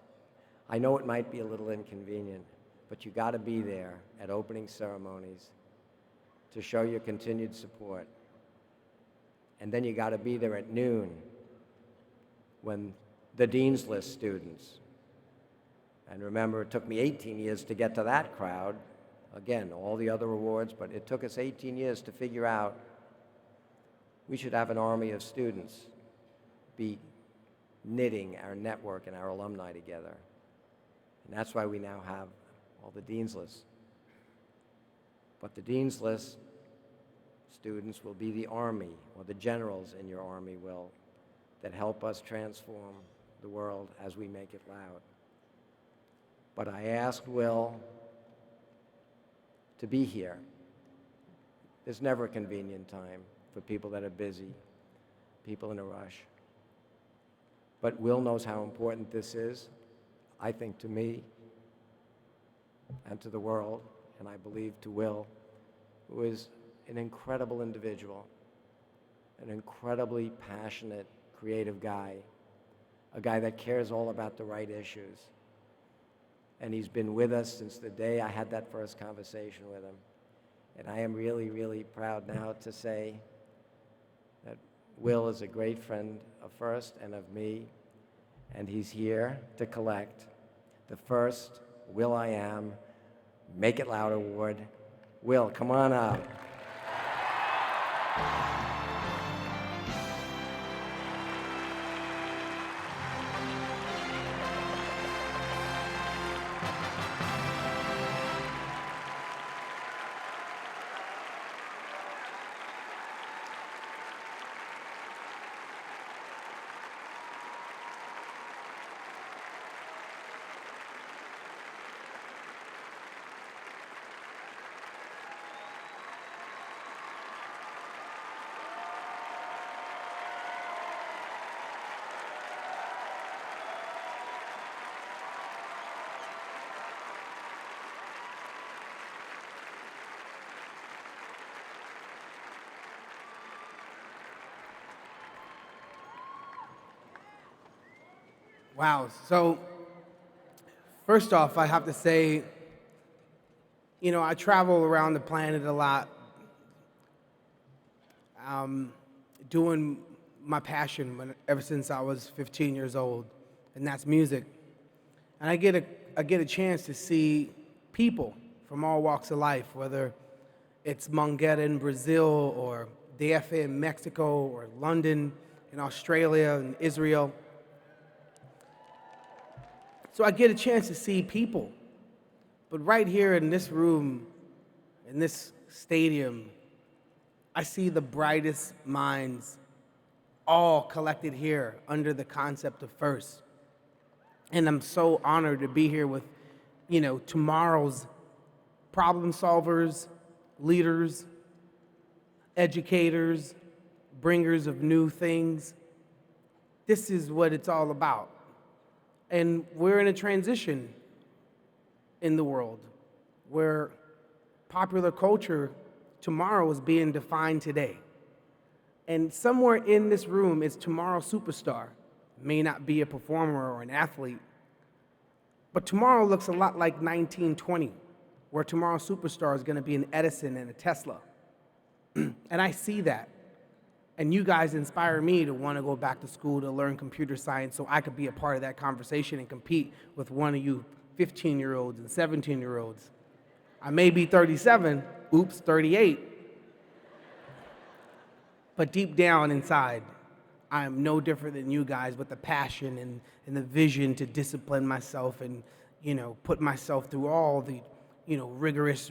I know it might be a little inconvenient, but you got to be there at opening ceremonies to show your continued support. And then you got to be there at noon when the Dean's List students, and remember, it took me 18 years to get to that crowd. Again, all the other awards, but it took us 18 years to figure out we should have an army of students be knitting our network and our alumni together. And that's why we now have all the Dean's Lists. But the Dean's List students will be the Army, or the generals in your Army will, that help us transform the world as we make it loud. But I asked Will to be here. There's never a convenient time for people that are busy, people in a rush. But Will knows how important this is, I think, to me and to the world, and I believe to Will, who is an incredible individual, an incredibly passionate, creative guy, a guy that cares all about the right issues. And he's been with us since the day I had that first conversation with him. And I am really, really proud now to say that Will is a great friend of First and of me, and he's here to collect the first Will I Am Make It Loud Award. Will, come on up. Wow. So, first off, I have to say, you know, I travel around the planet a lot, doing my passion ever since I was 15 years old, and that's music. And I get a chance to see people from all walks of life, whether it's Mongueta in Brazil, or DF in Mexico, or London in Australia, and Israel. So I get a chance to see people. But right here in this room, in this stadium, I see the brightest minds all collected here under the concept of First. And I'm so honored to be here with, you know, tomorrow's problem solvers, leaders, educators, bringers of new things. This is what it's all about. And we're in a transition in the world where popular culture tomorrow is being defined today. And somewhere in this room is tomorrow's superstar. May not be a performer or an athlete, but tomorrow looks a lot like 1920, where tomorrow's superstar is going to be an Edison and a Tesla. And I see that. And you guys inspire me to want to go back to school to learn computer science so I could be a part of that conversation and compete with one of you 15-year-olds and 17-year-olds. I may be 37, oops, 38. But deep down inside, I am no different than you guys with the passion and the vision to discipline myself and, you know, put myself through all the, you know, rigorous,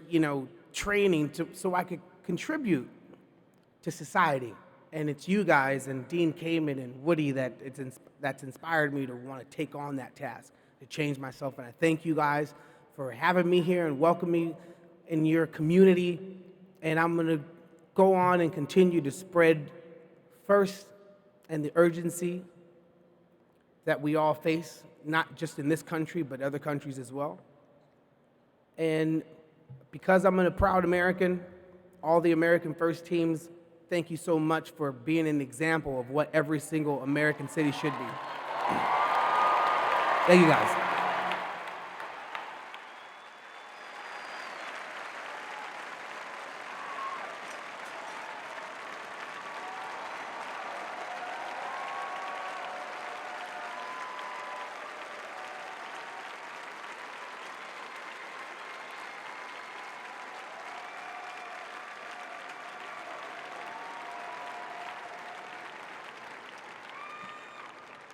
you know, training so I could contribute to society. And it's you guys and Dean Kamen and Woody that's inspired me to want to take on that task, to change myself. And I thank you guys for having me here and welcoming me in your community. And I'm going to go on and continue to spread First and the urgency that we all face, not just in this country, but other countries as well. And because I'm a proud American, all the American First teams, thank you so much for being an example of what every single American city should be. Thank you guys.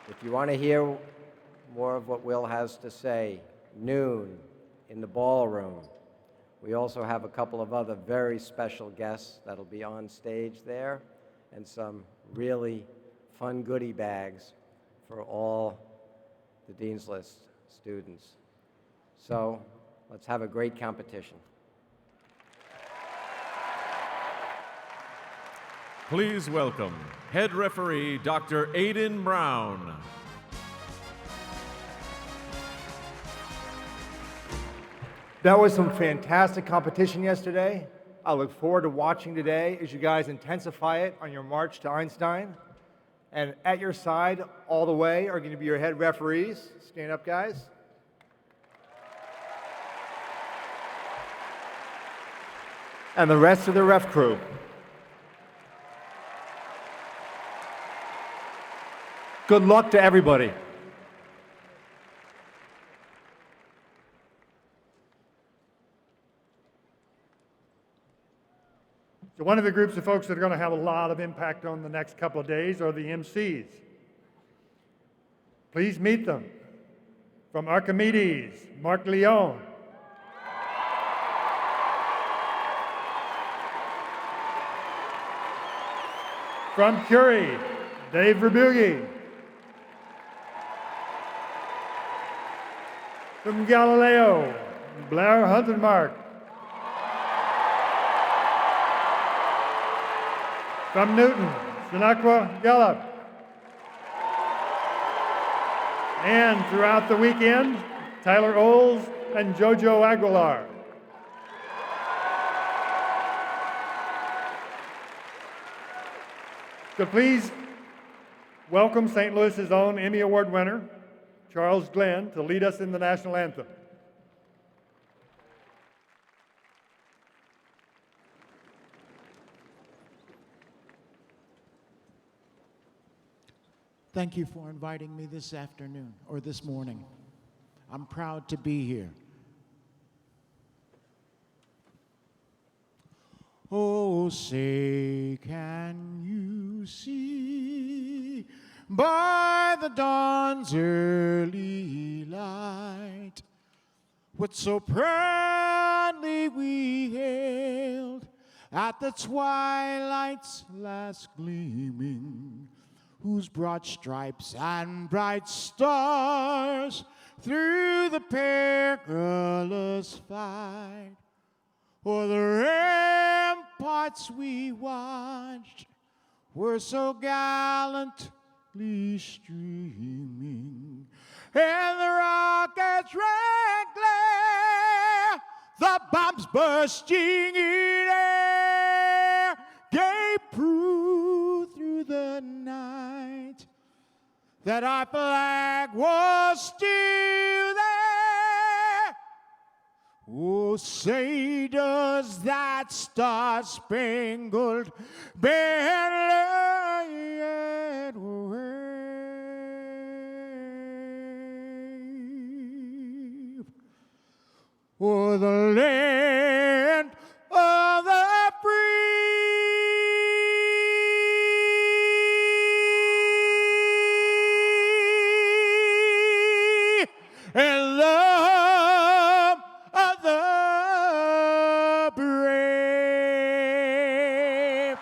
If you want to hear more of what Will has to say, noon in the ballroom. We also have a couple of other very special guests that'll be on stage there, and some really fun goodie bags for all the Dean's List students. So let's have a great competition. Please welcome head referee Dr. Aiden Brown. That was some fantastic competition yesterday. I look forward to watching today as you guys intensify it on your march to Einstein. And at your side all the way are going to be your head referees. Stand up, guys. And the rest of the ref crew. Good luck to everybody. So one of the groups of folks that are going to have a lot of impact on the next couple of days are the MCs. Please meet them. From Archimedes, Mark Leon. From Curie, Dave Verbugi. From Galileo, Blair Huntenmark. From Newton, Sinaqua Gallup. And throughout the weekend, Tyler Oles and Jojo Aguilar. So please welcome St. Louis's own Emmy Award winner, Charles Glenn, to lead us in the national anthem. Thank you for inviting me this afternoon, or this morning. I'm proud to be here. Oh, say, can you see by the dawn's early light what so proudly we hailed at the twilight's last gleaming, whose broad stripes and bright stars through the perilous fight o'er the ramparts we watched were so gallantly streaming, and the rockets' red glare, the bombs bursting in air, gave proof through the night that our flag was still there. Oh, say does that star-spangled banner yet wave o'er the land of the free and love of the brave.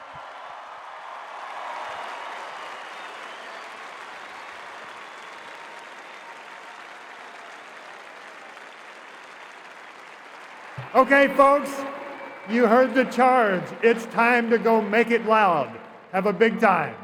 Okay, folks, you heard the charge. It's time to go make it loud. Have a big time.